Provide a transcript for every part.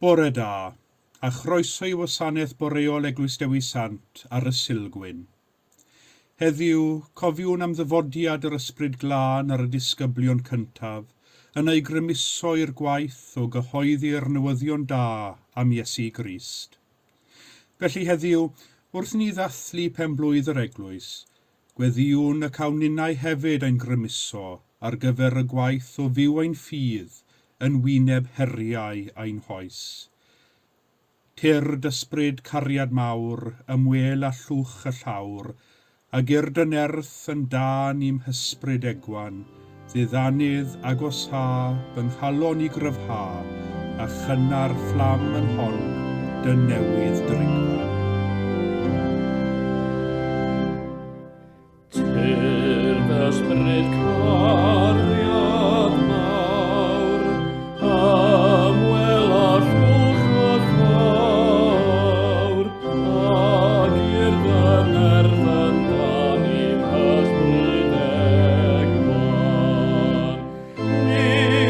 Bore da, a chroeso I Gwasanaeth Boreol Eglwys Dewi Sant ar y Sulgwyn. Heddiw, cofiwn am ddyfodiad yr ysbryd glân ar y disgyblion cyntaf, yn ei grymuso i'r gwaith o gyhoeddi'r newyddion da am Iesu Grist. Felly heddiw, wrth ni ddathlu penblwydd yr Eglwys, gweddiwn y cawninau hefyd ein grymuso ar gyfer y gwaith o fyw ein ffydd yn wyneb heriau ein hoes. Tyrd ysbryd cariad mawr, ymwel a llwch y llawr, a gyrd yn erth yn dan i'm hysbryd egwan, ddiddanydd agos ha, fy nghalon I gryfha, a chynnar fflam yn hon, dy newydd dringfa. Tyrd ysbryd cariad mawr, ymwel a llwch y llawr, a gyrd yn erth yn dan i'm hysbryd egwan.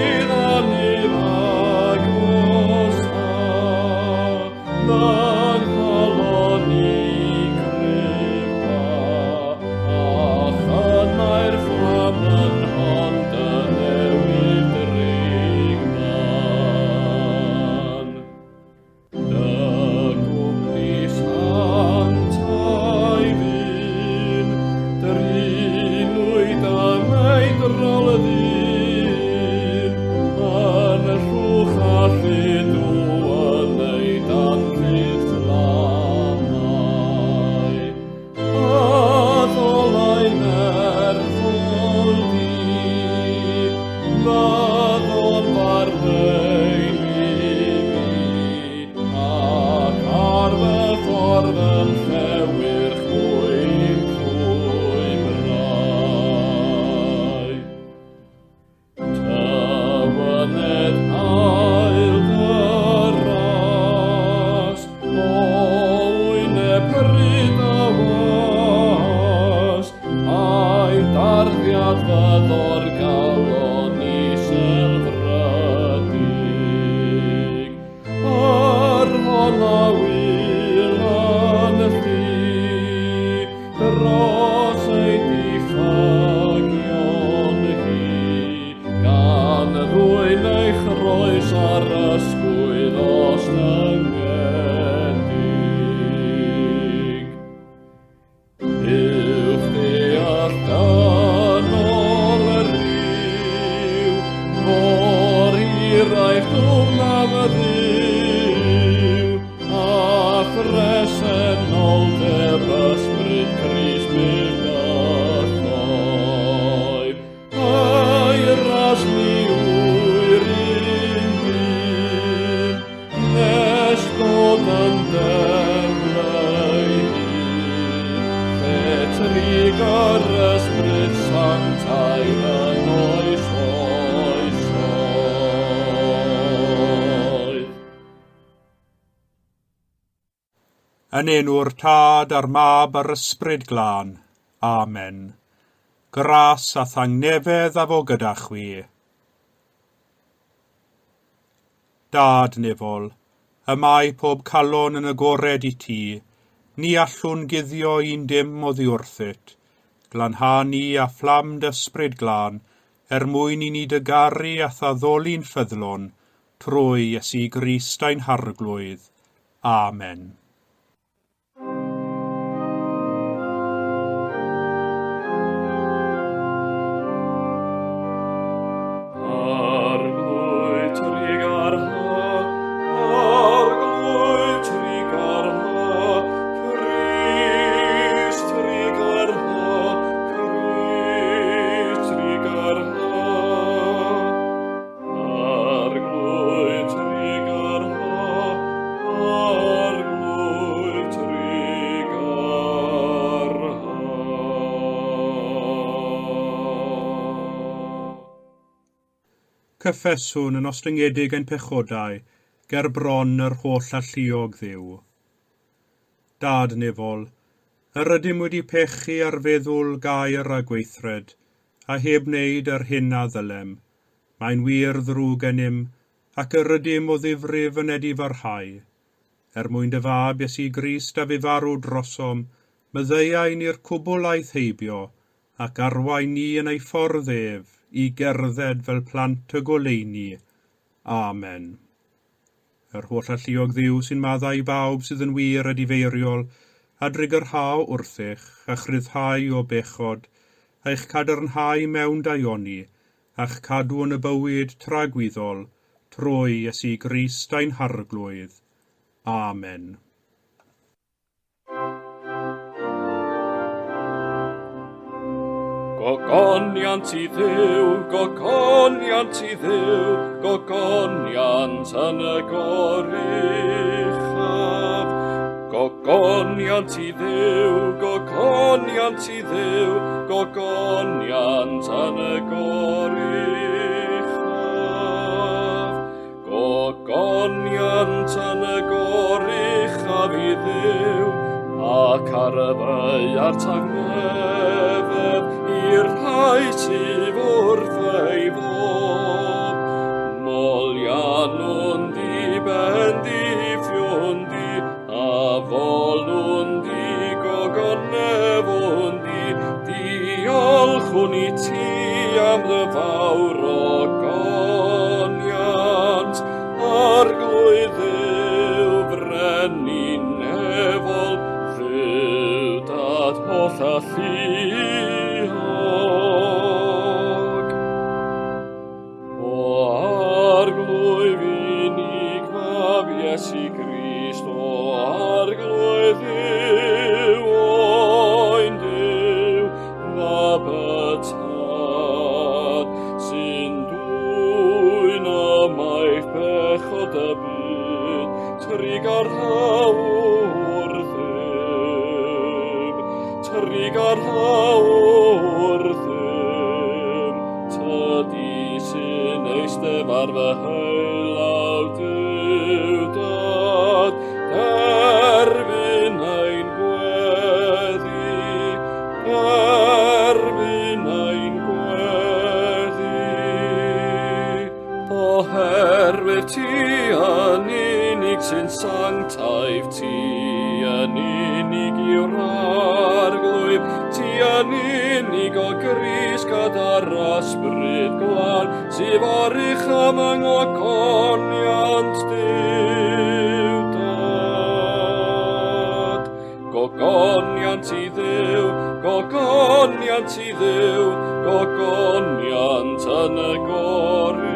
Niddanydd agos ha, fy nghalon I gryfha, a chynnar fflam yn hon dy newydd dringfa. Dy gwmni Sant a'i ddyn, drinwyd yn ei drolddyn, yn llwch a lludw yn ei danfydd fflamau. A ddolau'n erthol di, fyddwn farwein I fi, ac ar fy ffordd yn llewyr chwym llwym rai. Tywyned ail dyras, o wyneb pryd a was, a'i darddiad fyddor galon I selfrydig. Ar hon a wyl yn llu, dros ei diffygion hi, gan ddwyn ei chroes ar ysgwydd os yngedig. Uwch ddeall ganol y rhyw, mor hiraeth dwm am y ddiw, a phresennol deb ysbryd Crist bydd gylloi. A'i ras ni wyr un byd, nes bod yn demlau hi, trig yr ysbryd Sant a'i yn oes oesoedd. Yn enw'r Tad a'r Mab a'r ysbryd glân. Amen. Gras a thangnefedd a fo gyda chwi. Dad nefol, y mae pob calon yn agored I ti, ni allwn guddio un dim oddi wrthyt, glanhanu a fflam dysbryd glân, mwyn I ni dygaru a thaddoli'n ffyddlon, trwy Iesu Grist ein harglwydd. Amen. Cyffeswn yn ostyngiedig ein pechodau, ger bron yr holl alluog ddiw. Dad nefol, yr ydym wedi pechu ar feddwl gair a gweithred, a heb wneud yr hyn a ddylem. Mae'n wir ddrwg gennym, ac yr ydym o ddifrif yn edi farhau. Mwyn dy fab Iesu Grist a fi farw drosom, myddeuain i'r cwbwlaeth heibio, ac arwain ni yn ei ffordd ef i gerdded fel plant y goleuni. Amen. Yr holl alluog Dduw sy'n maddau i bawb sydd yn wir a difeiriol, a drigyrhau wrthych a chryddhau o bechod, a'ch cadarnhau mewn daioni, a'ch cadw yn y bywyd tragwyddol, trwy Iesu Grist ein harglwydd. Amen. Gogoniant i Dduw, gogoniant i Dduw, gogoniant yn y goruchaf. Gogoniant i Dduw, gogoniant i Dduw, gogoniant yn y goruchaf. Gogoniant yn y goruchaf i Dduw, ac ar y ddaear tangnefedd i'r rhai sydd wrth ei fob. Molian nhw'n di bendiffiwn di, a volwn di gogonefwn di, diolchwn i ti am dy fawr ogoniant, arglwydd Dduw brenni nefol, Dduw dad holl a lluog. O arglwydd unig mab Iesu Grist, o arglwydd Dduw o'n Dduw, na bytad sy'n dwyn ymaith bechod y byd, trigar hawr trigar hawr ddim, tydi sy'n eistedd ar fy heilaw Dduw dad, derbyn ein gweddi, derbyn ein gweddi. Oherwydd ti yn unig sy'n sanctaif, ti yn unig yw'r arglwydd, ti yn unig o Grist gyda'r ysbryd glân, sydd orych am yng ngogoniant Dduw dad. Gogoniant i Dduw, gogoniant i Dduw, gogoniant yn y goruchaf.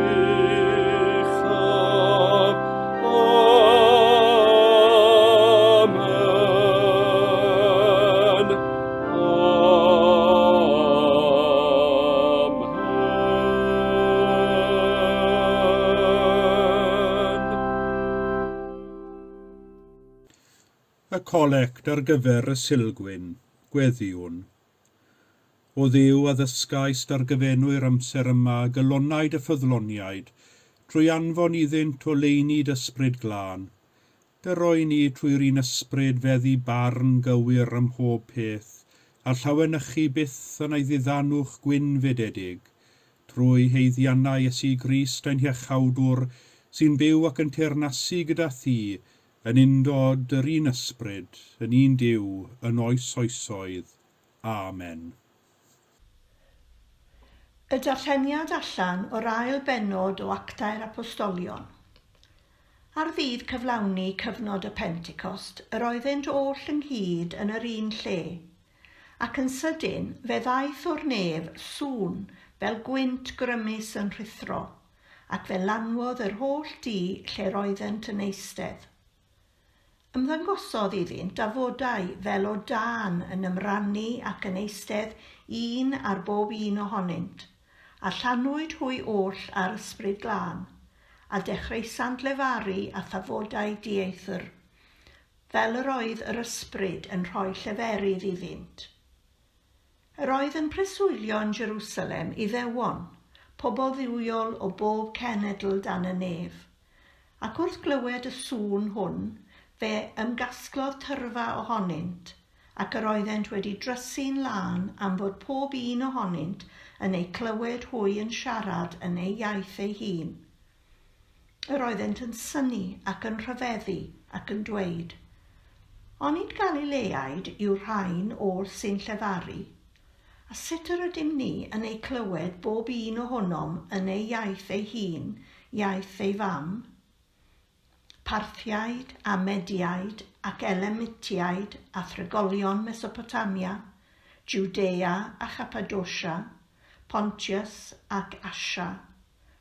Y colect ar gyfer y Sulgwyn, gweddiwn. O Dduw addysgaist ar gyfenwy'r amser yma gylonnaid y ffyddloniaid, trwy anfon iddynt o leunid ysbryd glân. Dy roi ni trwy'r un ysbryd feddi barn gywir ym mhob peth, a llawenychu byth yn ei ddiddanwch gwynfededig, trwy heiddiannau Iesu Grist ein hiechawdwr, sy'n byw ac yn teyrnasu gyda thi, yn undod yr un ysbryd, yn un Duw, yn oes oesoedd. Amen. Y darlleniad allan o'r ail bennod o Actau'r Apostolion. Ar ddydd cyflawni cyfnod y Pentecost, yr oeddent oll ynghyd yn yr un lle, ac yn sydyn fe ddaeth o'r nef sŵn fel gwynt grymus yn rhithro, ac fe lanwodd yr holl dŷ lle roeddent yn eistedd. Ymddangosodd iddynt a fodau fel o dan yn ymrannu ac yn eistedd un ar bob un ohonynt, a llanwyd hwy oll ar ysbryd glân, a dechreuasant lefaru a thafodau dieithr, fel yr oedd yr ysbryd yn rhoi lleferydd iddynt. Yr oedd yn preswylio yn Jerusalem Iddewon, pobl ddiwiol o bob cenedl dan y nef, ac wrth glywed y sŵn hwn, fe ymgasglodd tyrfa ohonynt, ac yr oeddent wedi drysu'n lan am fod pob un ohonynt yn ei clywed hwy yn siarad yn ei iaith ei hun. Yr oeddent yn synnu ac yn rhyfeddu ac yn dweud, Onid Galileaid yw'r rhain oll sy'n llefaru? A sut yr ydym ni yn ei clywed bob un ohonom yn ei iaith ei hun, iaith ei fam? Parthiaid a Mediaid ac Elamitiaid a thrigolion Mesopotamia, Judea a Cappadocia, Pontius ac Asia,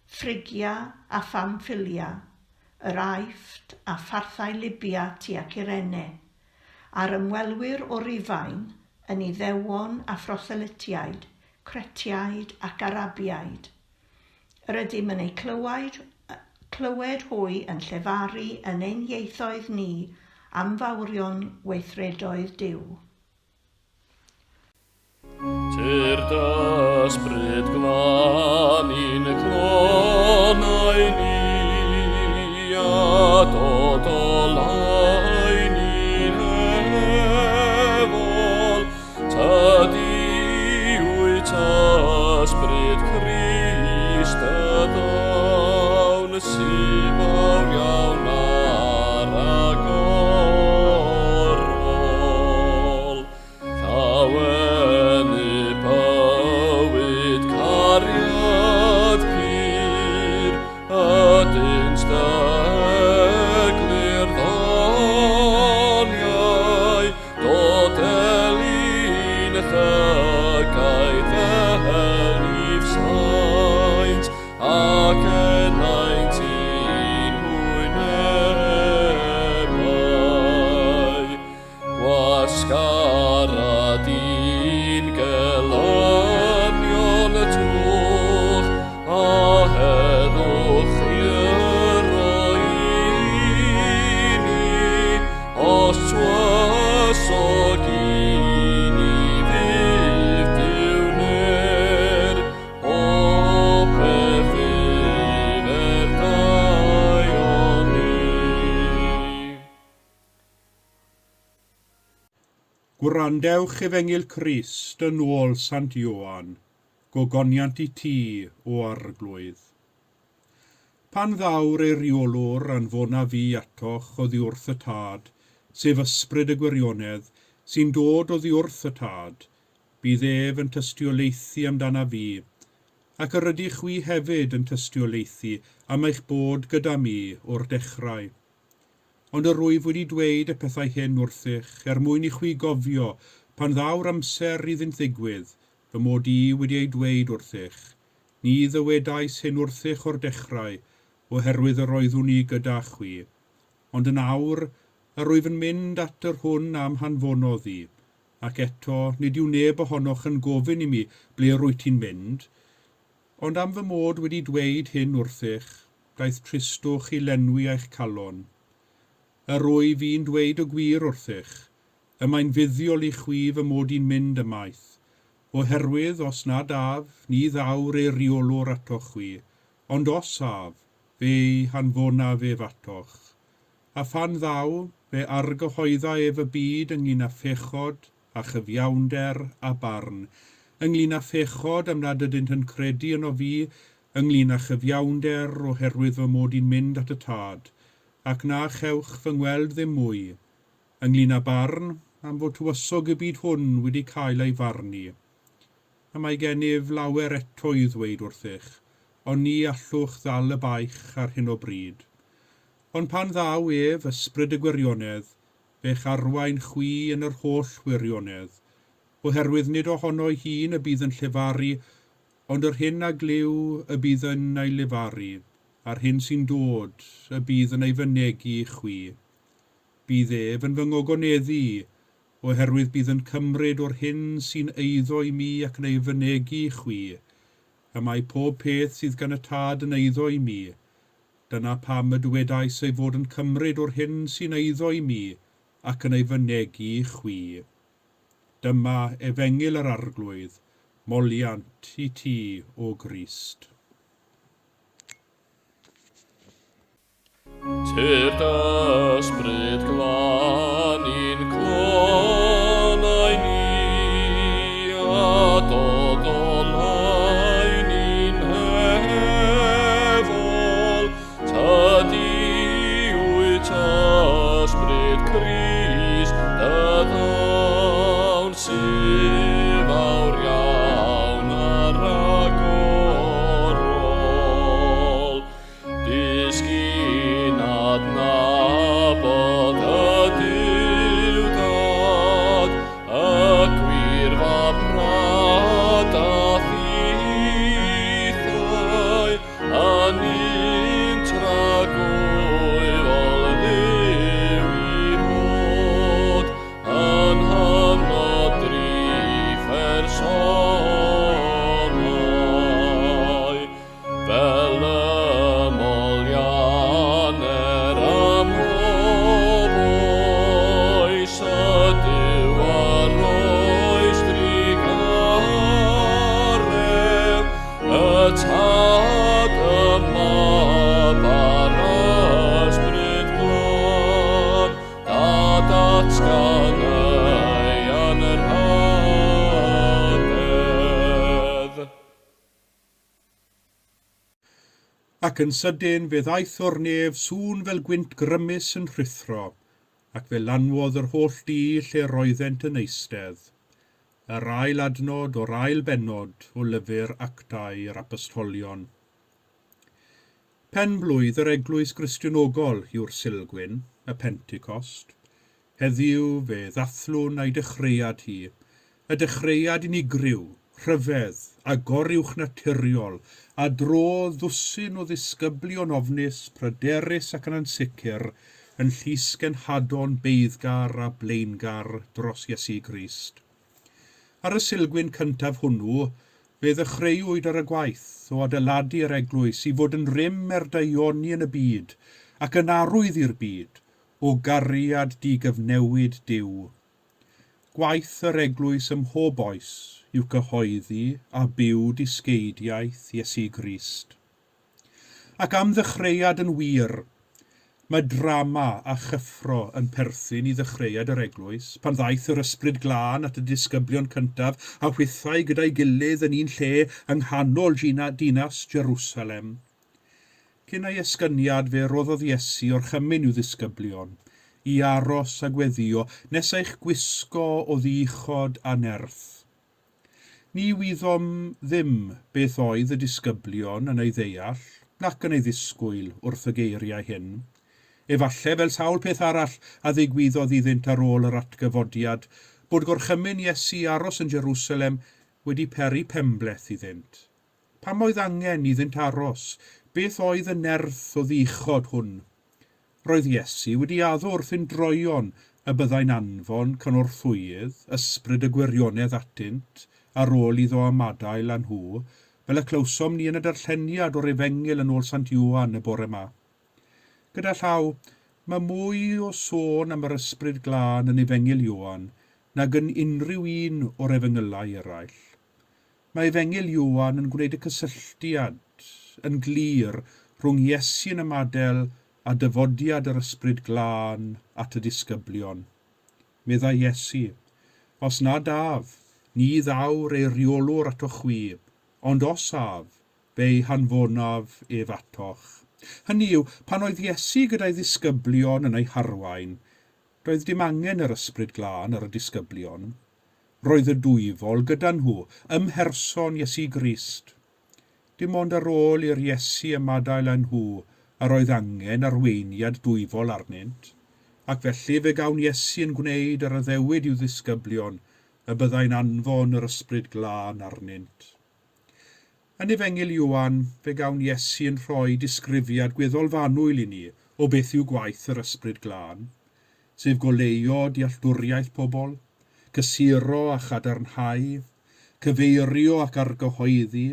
Phrygia a Phamffilia, yr Aifft a pharthau Libia tua Cyrene, a'r ymwelwyr o Rufain, yn Iddewon a Phroselitiaid, Cretiaid ac Arabiaid. Yr ydym yn ei clywed hwy yn llefaru yn ein ieithoedd ni am fawrion weithredoedd Duw. Tyr ysbryd glân i'n clonau ni, a dod o lai ni'n efol, tydi wyt ysbryd Crist y ddawn, si fawr iawn ar agorol. Thawen y bywyd cariad pyr, ydyn styglir ddoniau, dod elin llygau ddelif saint, ac enaint i'n hwynebau. Gwasgarad i'n gelynion twch, a heddwch i'r oini, os twysog i ni fydd diwnyr, o beth fydd dau ni. Gwrandewch Efengil Crist yn ôl Sant Ioan, gogoniant i ti o arglwydd. Pan ddawr ei reolwr anfona fi atoch oddi wrth y tad, sef ysbryd y gwirionedd, sy'n dod oddi wrth y tad, bydd ef yn tystiolaethu amdana fi, ac yr ydych wi hefyd yn tystiolaethu am eich bod gyda mi o'r dechrau. Ond yr rwyf wedi dweud y pethau hyn wrthych mwyn i chwi gofio pan ddawr amser iddynt ddigwydd, fy mod i wedi ei dweud wrthych. Ni ddywedais hyn wrthych o'r dechrau, oherwydd yr oeddwn i gyda chwi. Ond yn awr, yr rwyf yn mynd at yr hwn am hanfonodd i, ac eto nid yw neb ohonoch yn gofyn i mi ble rwyt ti'n mynd. Ond am fy mod wedi dweud hyn wrthych, daeth tristwch i lenwi eich calon. Yr rwyf fi'n dweud y gwir wrthych, y mae'n fuddiol i chwi fy mod i'n mynd ymaith, oherwydd os nad af, ni ddawr ei reolwr atoch chwi, ond os af, fe hanfonaf ef atoch. A phan ddaw, fe argyhoedda ef y byd ynglŷn â phechod a chyfiawnder a barn, ynglŷn â phechod am nad ydynt yn credu yno fi, ynglŷn â chyfiawnder oherwydd fy mod i'n mynd at y tad, ac na chewch fy ngweld ddim mwy, ynglŷn â barn am fod tywysog y byd hwn wedi cael ei farnu. A mae gennyf lawer eto i ddweud wrthych, ond ni allwch ddal y baich ar hyn o bryd. Ond pan ddaw ef ysbryd y gwirionedd, fe'ch arwain chwi yn yr holl wirionedd, oherwydd nid ohono ei hun y bydd yn llefaru, ond yr hyn a gliw y bydd yn ei lefaru, a'r hyn sy'n dod y bydd yn ei fynegu chwi. Bydd ef yn fy ngogoneddu, oherwydd bydd yn cymryd o'r hyn sy'n eiddo i mi ac yn ei fynegu chwi, a mae pob peth sydd gan y tad yn eiddo i mi. Dyna pam y dywedais ei fod yn cymryd o'r hyn sy'n eiddo i mi ac yn ei fynegu chwi. Dyma efengil yr arglwydd, moliant i ti o Grist. Tyr ysbryd glân i'n clonau ni, a dod o lai ni'n hefol, ac yn sydyn fe ddaeth o'r nef sŵn fel gwynt grymus yn rhuthro, ac fe lanwodd yr holl dŷ lle roeddent yn eistedd. Yr ail adnod o'r ail bennod o lyfr Actau yr Apostolion. Penblwydd yr Eglwys Gristionogol yw'r Sulgwyn, y Pentecost. Heddiw fe ddathlwn a'i dechreuad hi, y dechreuad unigryw, rhyfedd a goriwch naturiol, a dro ddwsyn o ddisgyblion ofnus, pryderus ac yn ansicr, yn llys genhadon beiddgar a blaengar dros Iesu Grist. Ar y Sulgwyn cyntaf hwnnw, fe ddechreuwyd ar y gwaith o adeiladu'r eglwys i fod yn rym erdaioni yn y byd ac yn arwydd i'r byd o gariad digyfnewid Duw. Gwaith yr eglwys ym mhob oes yw cyhoeddi a byw disgeidiaeth Iesu Grist. Ac am ddechreuad yn wir, mae drama a chyffro yn perthyn i ddechreuad yr eglwys pan ddaeth yr ysbryd glân at y disgyblion cyntaf a whithau gyda'i gilydd yn un lle yng nghanol dinas Jerusalem. Cyn ei esgyniad fe roddodd Iesu o'r chymyn i'w ddisgyblion, i aros a gweddio nes eich gwisgo o ddichod a nerth. Ni wyddom ddim beth oedd y disgyblion yn ei ddeall, nac yn ei ddisgwyl wrth y geiriau hyn. Efalle fel sawl peth arall a ddigwyddodd iddynt ar ôl yr atgyfodiad, bod gorchymyn Iesu aros yn Jerusalem wedi peri pembleth iddynt. Pam oedd angen iddynt aros? Beth oedd y nerth o ddichod hwn? Roedd Iesu wedi addo wrth ein droion y byddai'n anfon cynorthwyydd, ysbryd y gwirionedd atynt, ar ôl iddo amadael â nhw, fel y clywsom ni yn y darlleniad o'r Efengil yn ôl Sant Ioan y bore yma. Gyda llaw, mae mwy o sôn am yr ysbryd glân yn Efengil Ioan nag yn unrhyw un o'r efengylau eraill. Mae Efengil Ioan yn gwneud y cysylltiad yn glir rhwng Iesu yn ymadael a dyfodiad yr ysbryd glân at y disgyblion. Meddai Iesu, os na daf, ni ddawr ei reolwr ato chwi, ond os af, fe'i hanfonaf ef atoch. Hynny yw, pan oedd Iesu gyda'i ddisgyblion yn ei harwain, roedd dim angen yr ysbryd glân ar y disgyblion. Roedd y dwyfol gyda nhw, ymherson Iesu Grist. Dim ond ar ôl i'r Iesu ymadael â nhw, a roedd angen arweiniad dwyfol arnynt, ac felly fe gawn Iesu yn gwneud ar y ddewyd i'w ddisgyblion, y byddai'n anfon yr ysbryd glân arnynt. Yn Efengil Ioan, fe gawn Iesu yn rhoi disgrifiad gweddol fanwyl i ni o beth yw gwaith yr ysbryd glân, sef goleuo dealltwriaeth pobl, cysuro a chadarnhau, cyfeirio ac argyhoeddi,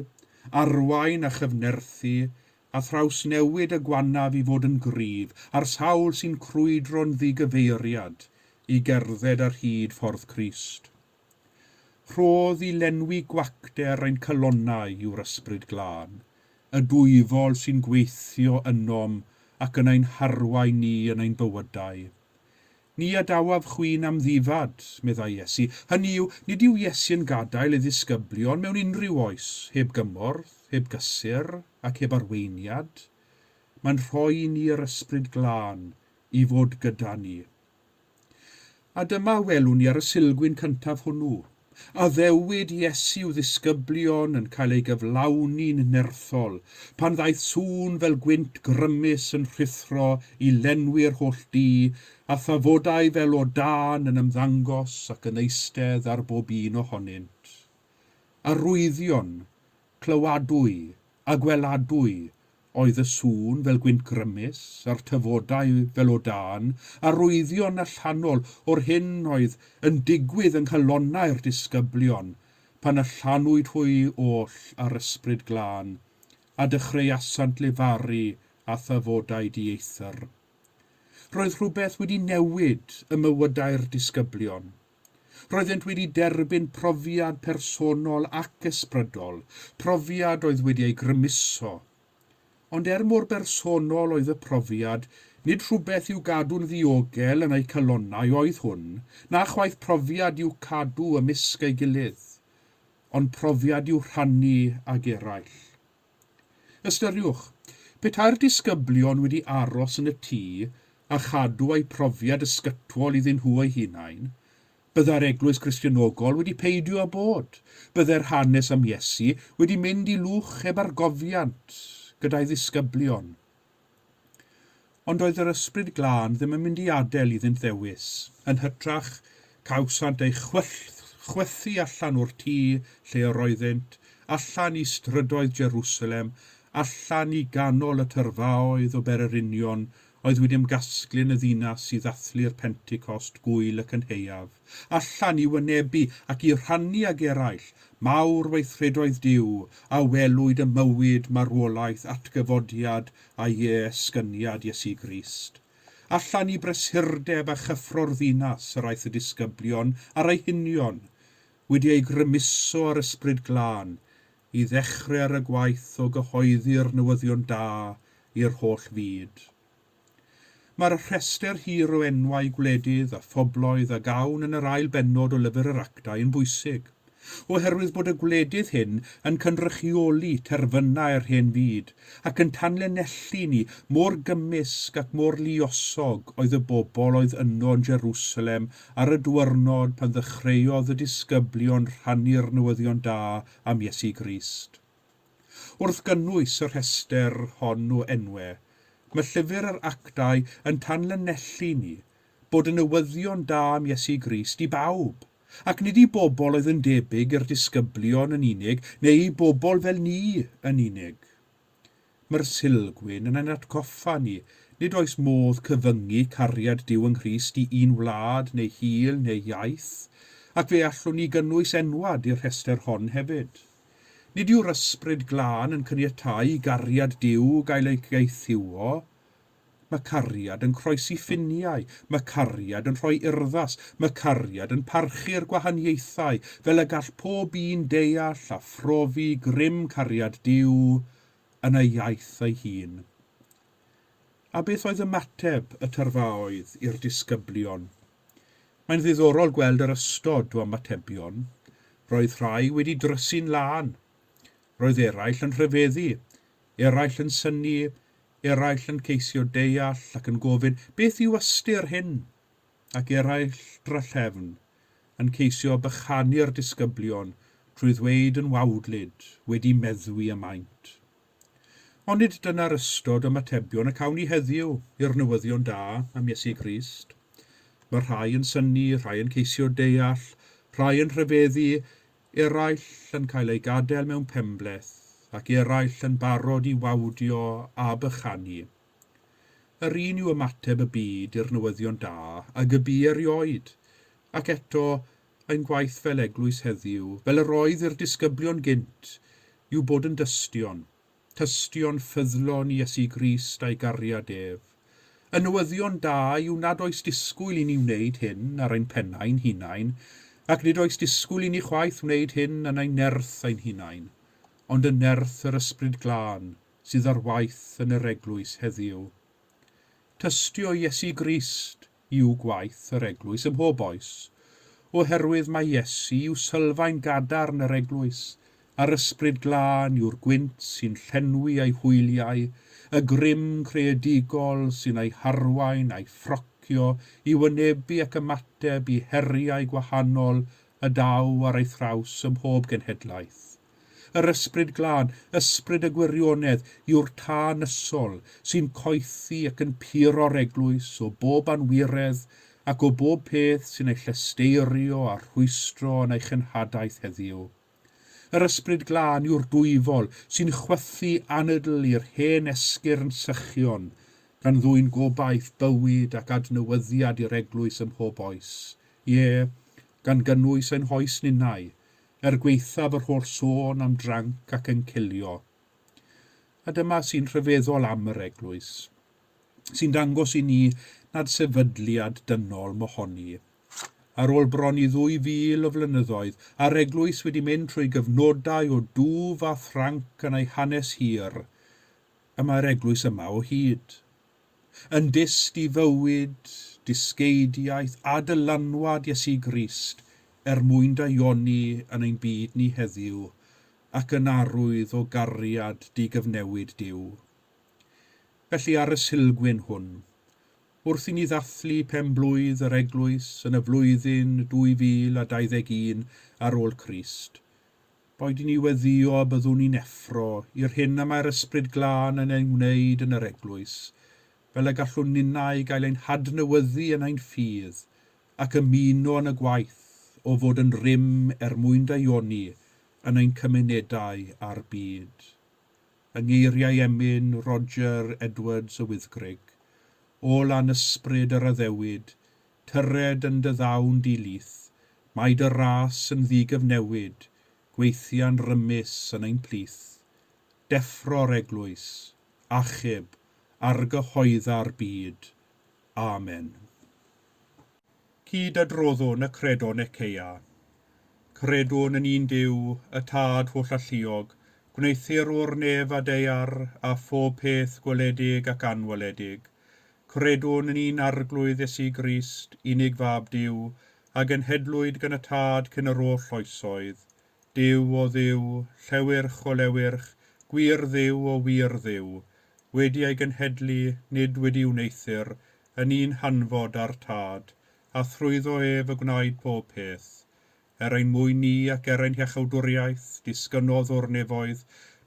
arwain a chyfnerthu, a thrawsnewid y gwanaf i fod yn gryf, a'r sawl sy'n crwydro'n ddigyfeiriad i gerdded ar hyd ffordd Crist. Rhodd i lenwi gwacder ein cylonnau yw'r ysbryd glân, y dwyfol sy'n gweithio ynom ac yn ein harwain ni yn ein bywydau. Ni adawaf chwyn am ddifad, meddai Iesu. Hynny yw, nid yw Iesu yn gadael ei ddisgyblion mewn unrhyw oes, heb gymorth, heb gysur ac heb arweiniad. Mae'n rhoi ni yr ysbryd glân i fod gyda ni. A dyma welwn ni ar y Sulgwyn cyntaf hwnnw. A ddewyd Iesu ddisgyblion yn cael ei gyflawni'n nerthol, pan ddaeth sŵn fel gwynt grymus yn rhuthro i lenwi'r holl dŷ, a thafodau fel o dan yn ymddangos ac yn eistedd ar bob un ohonynt. Arwyddion, clywadwy a gweladwy oedd y sŵn fel gwynt grymus a'r tyfodau fel o dan, arwyddion allanol o'r hyn oedd yn digwydd yng nghalonnau'r disgyblion pan allanwyd hwy oll ar ysbryd glân a dechreuasant lefaru a thyfodau dieithr. Roedd rhywbeth wedi newid y mywydau'r disgyblion. Roeddent wedi derbyn profiad personol ac ysbrydol, profiad oedd wedi ei grymuso. Ond mor bersonol oedd y profiad, nid rhywbeth i'w gadw'n ddiogel yn ei cylonnau oedd hwn, na chwaith profiad i'w cadw ymysg ei gilydd, ond profiad i'w rhannu ag eraill. Ystyriwch, Petai'r disgyblion wedi aros yn y tŷ a chadw eu profiad ysgytwol iddyn nhw eu hunain, byddai'r Eglwys Gristionogol wedi peidio â bod. Byddai'r hanes am Iesu wedi mynd i lwch heb argofiant gyda'i ddisgyblion. Ond oedd yr ysbryd glân ddim yn mynd i adael iddynt ddewis. Yn hytrach, cawsant eu chwythu allan o'r tŷ lle yr oeddent, allan i strydoedd Jerusalem, allan i ganol y tyrfaoedd o Bererinion, oedd wedi ymgasglu'n y ddinas i ddathlu'r Pentecost gwyl ac yn heiaf, allan i wynebu ac i rhannu ag eraill, mawr weithredoedd Duw, a welwyd y mywyd marwolaeth atgyfodiad a esgyniad Iesu Grist. Allan i bresurdeb a chyffro'r ddinas yr aeth y disgyblion a'r ei hunion, wedi ei grymuso ar ysbryd glân, i ddechrau ar y gwaith o gyhoeddi'r newyddion da i'r holl fyd. Mae'r rhestr hir o enwau gwledydd a phobloedd a gawn yn yr ail bennod o lyfr yr actau yn bwysig, oherwydd bod y gwledydd hyn yn cynrychioli terfynau'r hen fyd ac yn tanlinellu ni mor gymysg ac mor luosog oedd y bobl oedd yno yn Jerusalem ar y diwrnod pan ddechreuodd y disgyblion rhannu'r newyddion da am Iesu Grist. Wrth gynnwys y rhestr hon o enwau, mae llyfr yr actau yn tanlinellu ni bod y newyddion da am Iesu Grist i bawb, ac nid i bobl oedd yn debyg i'r disgyblion yn unig, neu i bobl fel ni yn unig. Mae'r Sulgwyn yn ein atgoffa ni, nid oes modd cyfyngu cariad Duw yng Nghrist i un wlad neu hil neu iaith, ac fe allwn ni gynnwys enwad i'r rhestr hon hefyd. Nid yw'r ysbryd glân yn caniatáu i gariad Duw gael ei geithiwo. Mae cariad yn croesi ffiniau, mae cariad yn rhoi urddas, mae cariad yn parchu'r gwahaniaethau, fel y gall pob un deall a phrofi grym cariad Duw yn ei iaith ei hun. A beth oedd ymateb y tyrfaoedd i'r disgyblion? Mae'n ddiddorol gweld yr ystod o ymatebion. Roedd rhai wedi drysu'n lân. Roedd eraill yn rhyfeddu, eraill yn synnu, eraill yn ceisio deall ac yn gofyn beth yw ystyr hyn, ac eraill drallefn yn ceisio bychanu'r disgyblion trwy ddweud yn wawdlyd wedi meddwi y maint. Ond nid dyna'r ystod ymatebion y cawn ni heddiw i'r newyddion da am Iesu Grist. Mae rhai yn synnu, rhai yn ceisio deall, rhai yn rhyfeddu, eraill yn cael ei gadael mewn pembleth, ac eraill yn barod i wawdio a bychanu. Yr un yw ymateb y byd i'r newyddion da a gybu erioed, ac eto ein gwaith fel eglwys heddiw, fel yr oedd i'r disgyblion gynt, yw bod yn tystion ffyddlon i Iesu Grist a'i gariad ef. Y newyddion da yw nad oes disgwyl i ni wneud hyn ar ein pennau'n hunain, ac nid oes disgwyl i ni chwaith wneud hyn yn ein nerth ein hunain, ond yn nerth yr ysbryd glân sydd ar waith yn yr eglwys heddiw. Tystio Iesu Grist yw gwaith yr eglwys ym mhob oes, oherwydd mae Iesu yw sylfaen gadarn yr eglwys, a'r ysbryd glân yw'r gwynt sy'n llenwi ei hwyliau, y grym creadigol sy'n ei harwain a'i ffrocio i wynebu ac ymateb i heriau gwahanol y daw ar ei thraws ym mhob genhedlaeth. Yr ysbryd glân, ysbryd y gwirionedd, yw'r tân ysol sy'n coethi ac yn puro'r eglwys o bob anwiredd ac o bob peth sy'n ei llesteirio a rhwystro yn ei chynhadaeth heddiw. Yr ysbryd glân yw'r dwyfol sy'n chwythu anadl i'r hen esgyrn sychion gan ddwy'n gobaith bywyd ac adnewyddiad i'r eglwys ym mhob oes. Ie, gan gynnwys ein hoes ninnau, gweithaf yr holl sôn am dranc ac encilio. A dyma sy'n rhyfeddol am yr eglwys, sy'n dangos i ni nad sefydliad dynol mohoni. Ar ôl bron i 2000 o flynyddoedd, a'r eglwys wedi mynd trwy gyfnodau o dwf a thranc yn ei hanes hir, y mae'r eglwys yma o hyd. Yn dyst i fywyd, disgeidiaeth a dylanwad Iesu Grist mwyn daioni yn ein byd ni heddiw ac yn arwydd o gariad digyfnewid Duw. Felly ar y Sulgwyn hwn, wrth i ni ddathlu penblwydd yr Eglwys yn y flwyddyn 2021 ar ôl Crist, boed i ni weddio byddwn ni'n effro i'r hyn y mae'r ysbryd glân yn ei wneud yn yr Eglwys, fel y gallwn ninnau gael ein hadnewyddu yn ein ffydd ac ymuno yn y gwaith o fod yn rym mwyn daioni yn ein cymunedau a'r byd. Yng ngeiriau emyn Roger Edwards y Wyddgrug, o lan ysbryd yr addewid, tyred yn dy ddawn dilith, mae dy ras yn ddigyfnewid, gweithia'n rymus yn ein plith. Deffro'r Eglwys, achub, argyhoedda'r byd. Amen. Cyd adroddwn y credon Eceia. Credwn yn un Duw, y Tad holl alluog, gwneithir o'r nef a deiar a phob peth gweledig ac anweledig. Credwn yn un arglwydd Iesu Grist, unig fab Duw, a genhedlwyd gan y Tad cyn yr oll oesoedd. Duw o Dduw, llewyrch o lewyrch, gwir Dduw o wir Dduw, wedi ei genhedlu, nid wedi wneithir, yn un hanfod a'r Tad, a thrwyddo ef y gwnaed pob peth. Ein mwyn ni ac ein hiachawdwriaeth, disgynodd o'r nefoedd,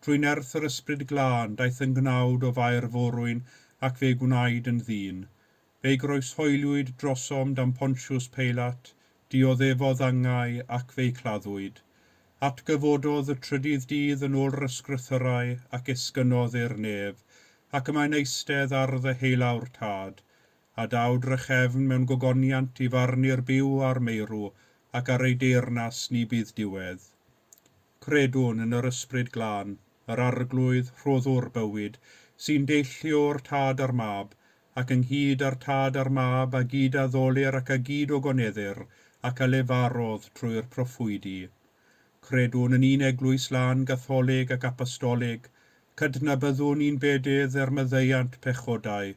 trwy nerth yr ysbryd glân daeth yn gnawd o fair forwyn ac fe gwnaed yn ddyn. Fe groeshoeliwyd drosom dan Pontiws Peilat, dioddefodd angau ac fe claddwyd. Atgyfododd y trydydd dydd yn ôl yr ysgrythyrau ac esgynodd i'r nef, ac yma'n eistedd ar ddy heilawr Tad, a dawd rychefn mewn gogoniant i farnu'r byw a'r meirw ac ar ei deyrnas ni bydd diwedd. Credwn yn yr ysbryd glân, yr arglwydd rhoddwr bywyd, sy'n deillio'r Tad a'r mab, ac ynghyd â'r Tad a'r mab a gyd a ddolir ac a gyd o goneddir, ac a lefarodd trwy'r proffwydi. Credwn yn un eglwys lan gatholig ac apostolig, cydnabyddwn un bedydd maddeiant pechodau,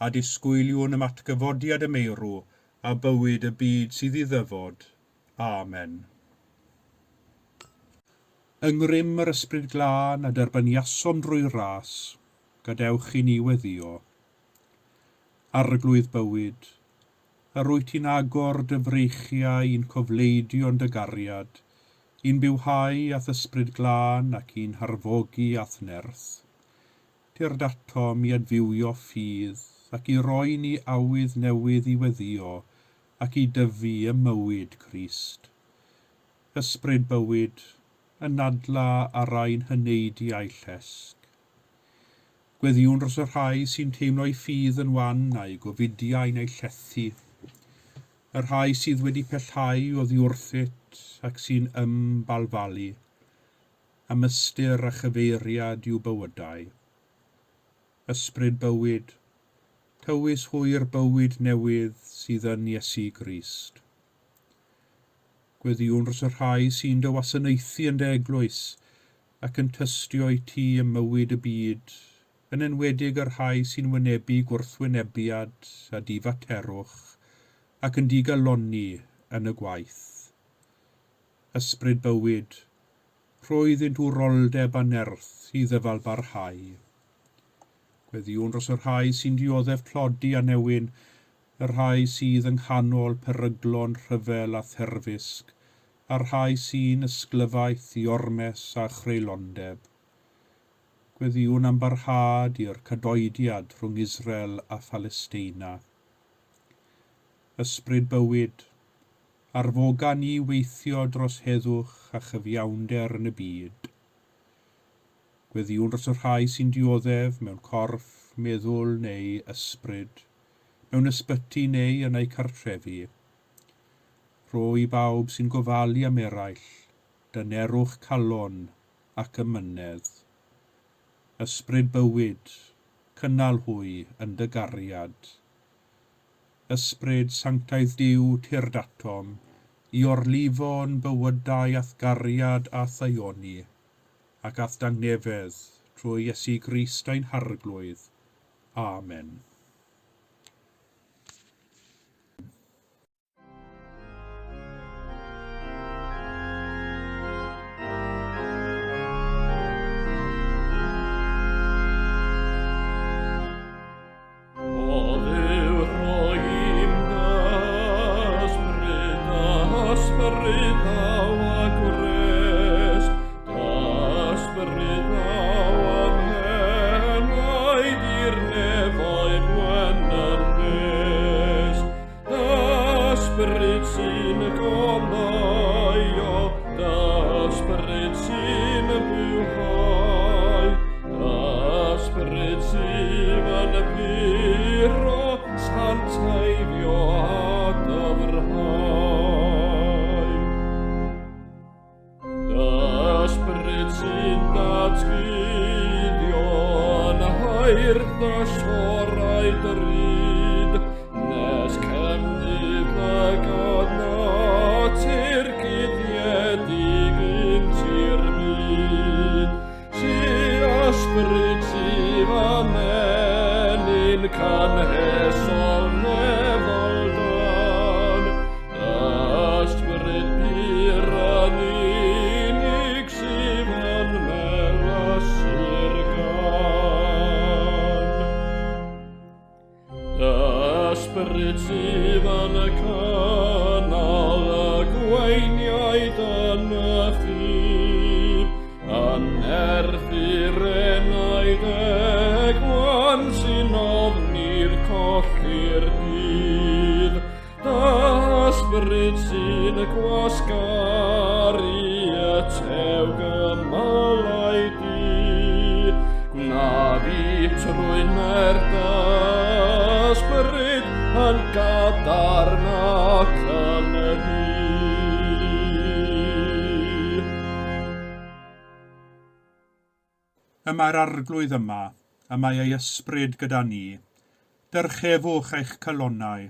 a disgwyliwn ym atgyfodiad y meirw a bywyd y byd sydd i ddyfod. Amen. Yng yr ysbryd glân a derbyniasom drwy ras, gadewch i ni weddio. Arglwydd bywyd, yr wyt ti'n agor dy freichiau i'n cofleidio'n dy gariad, i'n bywhau ath ysbryd glân ac i'n harfogi ath nerth. Tir datom i adfywio ffydd ac i roi ni awydd newydd i weddio ac i dyfu y mywyd Crist. Ysbryd bywyd, yn nadla ar ein hyneidiau llesg. Gweddiwn dros y rhai sy'n teimlo'i ffydd yn wan a'i gofidiau neu llethu. Y rhai sydd wedi pellhau o ddiwrthit ac sy'n balfalu. Am ystyr a chyfeiriad i'w bywydau. Ysbryd bywyd, tywys hwyr bywyd newydd sydd yn Iesu Grist. Gweddiwn dros y rhai sy'n dy wasanaethu yn dy eglwys ac yn tystio i ti ym mywyd y byd, yn enwedig y rhai sy'n wynebu gwrthwynebiad a difaterwch ac yn digaloni yn y gwaith. Ysbryd bywyd, rhoeddynt wroldeb a nerth i ddyfal barhau. Gweddiwn dros y rhai sy'n dioddef tlodi a newyn, y rhai sydd yng nghanol peryglon rhyfel a therfysg, a'r rhai sy'n ysglyfaeth i ormes a chreulondeb. Gweddiwn am barhad i'r cadoediad rhwng Israel a Phalestina. Ysbryd bywyd, arfoga ni weithio dros heddwch a chyfiawnder yn y byd. Gweddiwn dros y rhai sy'n dioddef mewn corff, meddwl neu ysbryd, mewn ysbyty neu yn ei cartrefi. Rho i bawb sy'n gofalu am eraill, dynerwch calon ac ymynedd. Ysbryd bywyd, cynnal hwy yn dy gariad. Ysbryd sanctaidd Duw tir datom, i orlifo'n bywydau ath gariad a thaioni, ac ath dangnefedd trwy Iesu Grist ein harglwydd. Amen. ysbryd sy'n gomaio, da ysbryd sy'n bywhau, da ysbryd sy'n biro, Sant eifio a dyfrhau. Da ysbryd sy'n datgyddio, yn hairth y siorau drud, nes cefnydd y natur guddiedig yn tir myd. Si ysbryd sy'n amenyn canhesol nefol dan, ysbryd byr yn unig sydd yn melasur gan. Ysbryd sydd yn cynnal y gweiniaid yn y ffyr, yn erthu'r enaid egwan sy'n ofni'r colli'r dydd. Ysbryd sy'n gwasgaru y tew gymalau di, gwna fi trwy'n ysbryd yn gadarn ac yn y ddi. Yma'r arglwydd yma, a mae ei ysbryd gyda ni. Dyrchefwch eich calonnau,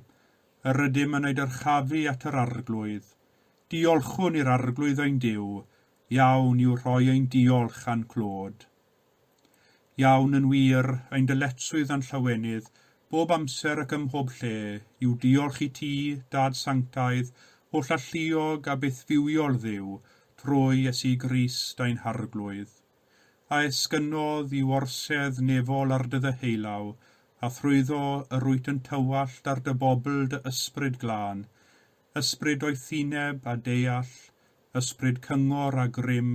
yr ydym yn ei dyrchafu at yr arglwydd. Diolchwn i'r arglwydd ein Duw, iawn yw rhoi ein diolch a'n clod. Iawn yn wir, ein dyletswydd a'n llawenydd, bob amser ac ym mhob lle, yw diolch i ti, Dad Sanctaidd, holl alluog a byth fywiol Dduw, trwy Iesu Grist ein harglwydd. A esgynnodd i'w orsedd nefol ar dy ddeheulaw, a thrwyddo y rwyt yn tywallt ar dy bobl dy ysbryd glân, ysbryd oethineb a deall, ysbryd cyngor a grym,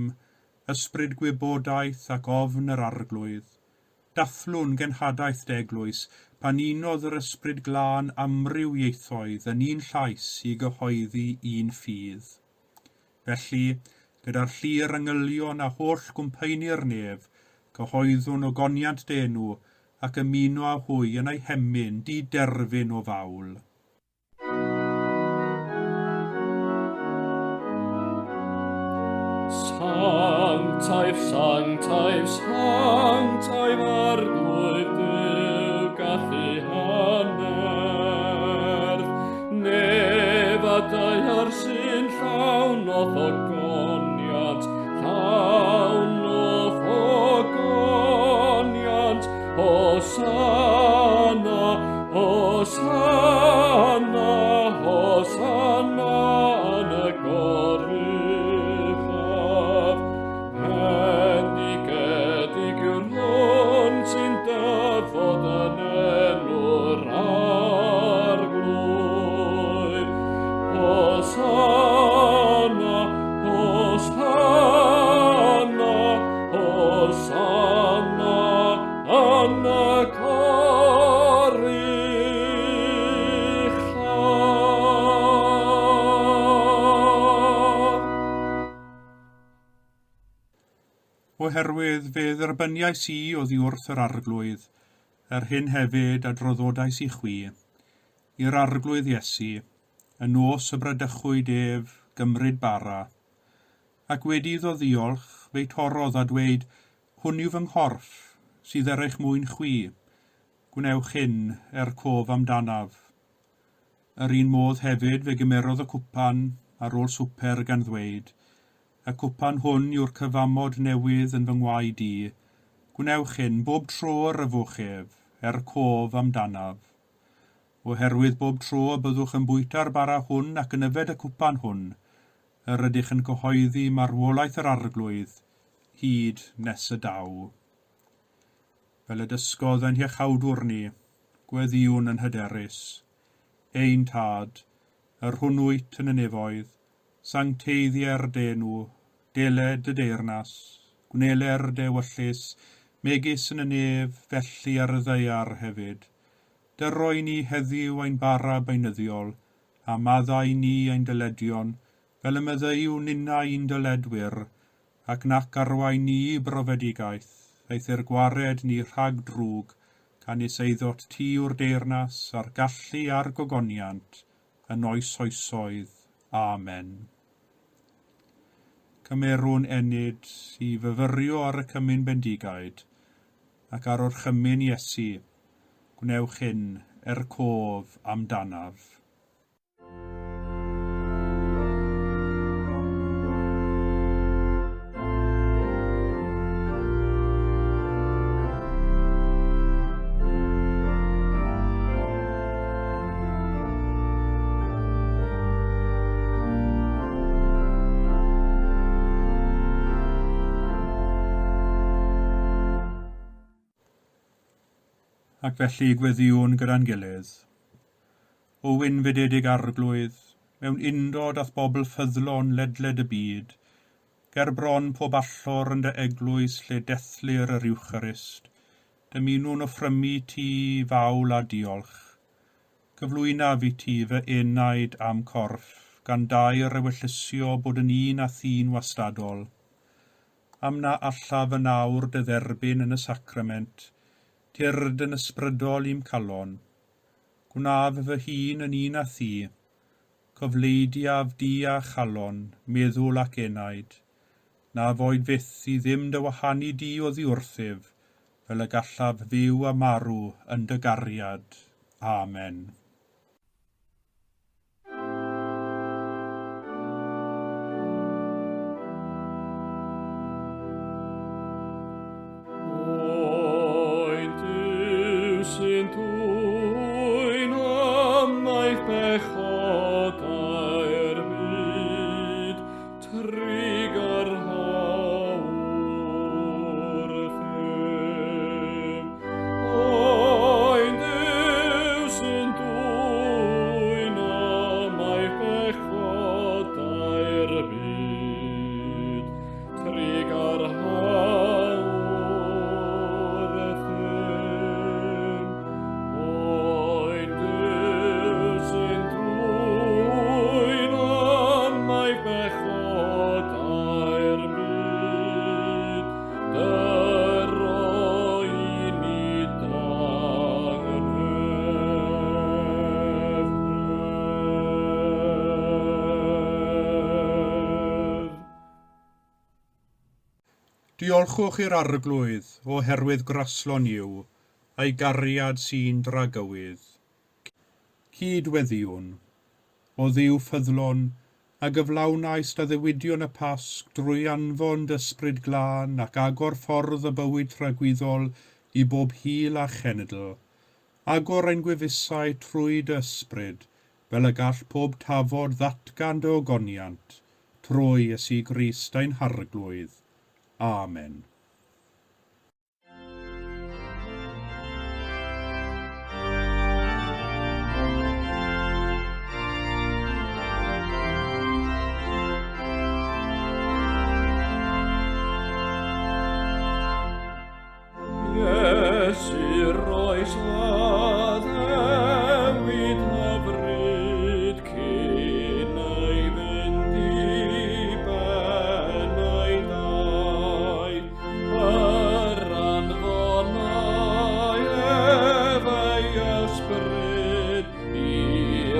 ysbryd gwybodaeth ac ofn yr arglwydd. Dathlwn genhadaeth dy Eglwys, pan unodd yr ysbryd glân amryw ieithoedd yn un llais i gyhoeddi un ffydd. Felly, gyda'r llir angylion a holl gwmpeini'r nef, cyhoeddwn o goniant denw ac ymuno â hwy yn ei hemyn di-derfyn o fawl. Sanctaif, sanctaif, sanctaif arglwydd Duw gallu hanerth, nef a daiar sy'n llawn o ffogoniant, llawn o ffogoniant, Hosanna, Hosanna, Hosanna yn y gorychaf. Pendigedig yw'r hwn sy'n dyfod yn enw'r arglwydd. Hosanna, Hosanna, Hosanna yn y Oherwydd fe dderbyniais i oddi wrth yr arglwydd, hyn hefyd a droddodais i chwi, i'r arglwydd Iesu, yn nos y bradychwyd ef gymryd bara, ac wedi iddo ddiolch fe'i torodd a dweud, hwn yw fy nghorff, sydd eich mwyn chwi, gwnewch hyn cof amdanaf. Yr un modd hefyd fe gymerodd y cwpan ar ôl swper gan ddweud, y cwpan hwn yw'r cyfamod newydd yn fy ngwaed i, gwnewch hyn bob tro ar y fwchef, cof amdanaf. Oherwydd bob tro y byddwch yn bwyta'r bara hwn ac yn yfed y cwpan hwn, ydych yn cyhoeddi marwolaeth yr arglwydd, hyd nes y daw. Fel y dysgodd ein hiechawdwr ni, gweddiwn yn hyderus. Ein tad, yr hwnnwyt yn y nefoedd, sancteiddiau'r denw, deled y deyrnas, gwneler dewyllus, megis yn y nef, felly ar y ddeiar hefyd. Dyroi ni heddiw ein bara beinyddiol, a maddau ni ein dyledion, fel y meddeu nina un dyledwyr, ac nac arwain ni brofedigaeth, eithir gwared ni rhag drwg, can is eiddot ti o'r deyrnas a'r gallu a'r gogoniant, yn oes oesoedd. Amen. Cymerwn enid i fyfyrio ar y cymyn bendigaid, ac ar o'r chymyn Iesu, gwnewch hyn cof amdanaf. Ac felly gweddiwn gyda'n gilydd. O wynfydedig arglwydd, mewn undod ath bobl ffyddlon ledled y byd, ger bron pob allor yn dy eglwys lle dethlir yr Iwcharist, dymunwn offrymu ti fawl a diolch. Gyflwyna fi ti fy enaid am corff, gan dair ewyllysio bod yn un a thyn wastadol. Am na allaf y nawr dy dderbyn yn y sacrament, tyrd yn ysbrydol i'm calon, gwnaf fy hun yn un a thi, cofleidiaf di a chalon, meddwl ac enaid, na foed fyth i ddim dy wahanu di o ddiwrthyf, fel y gallaf fyw a marw yn dy gariad. Amen. Diolchwch i'r arglwydd oherwydd graslon yw, a'i gariad sy'n dragywydd. Cydweddiwn, o ddiw ffyddlon, a gyflawnais dy ddiwydion y Pasg drwy anfon d'ysbryd glân ac agor ffordd y bywyd rhagwyddol i bob hil a chenedl. Agor ein gwefusau trwy d'ysbryd, fel y gall pob tafod ddatgan dy ogoniant, trwy Iesu Grist ein harglwydd. Amen. Iesu roes a ddewid hyfryd cyn ei fynd i ben ei daid, yr anfonau efo'i ysbryd i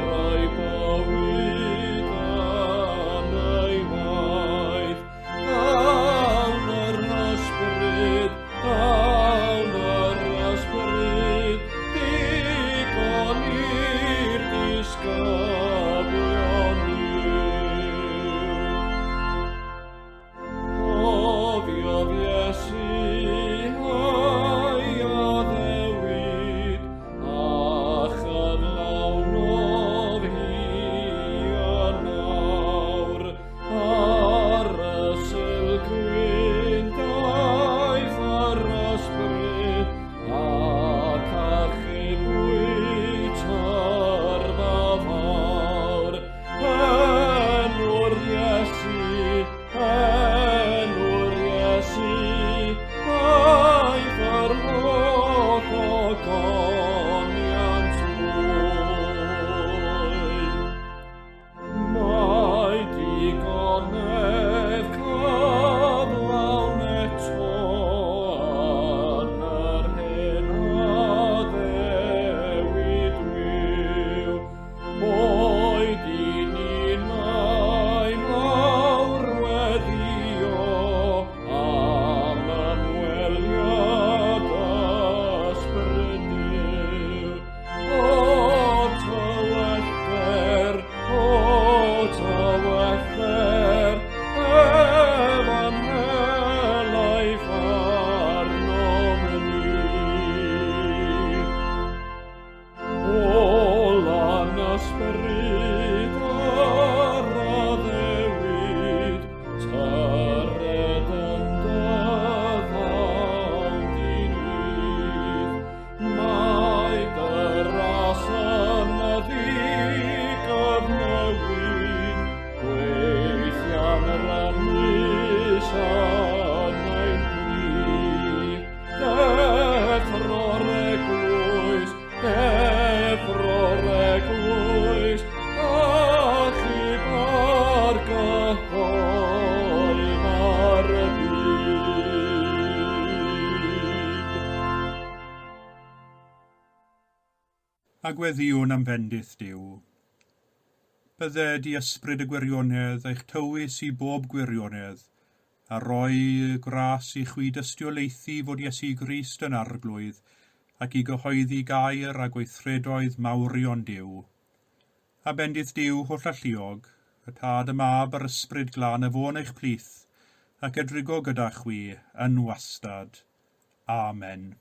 roi bywyd yn ei waith. Dawn yr ysbryd, dawn yr ysbryd, a gweddiwn am bendith Duw. Bydde di ysbryd y gwirionedd eich tywys i bob gwirionedd, a roi gras i chwi dystiolaethu fod Iesu Grist yn arglwydd, ac i gyhoeddi gair a gweithredoedd mawrion Duw. A bendith Duw holl alluog, y tad y mab a'r ysbryd glân y fôn eich plith, ac edrygo gyda chwi yn wastad. Amen.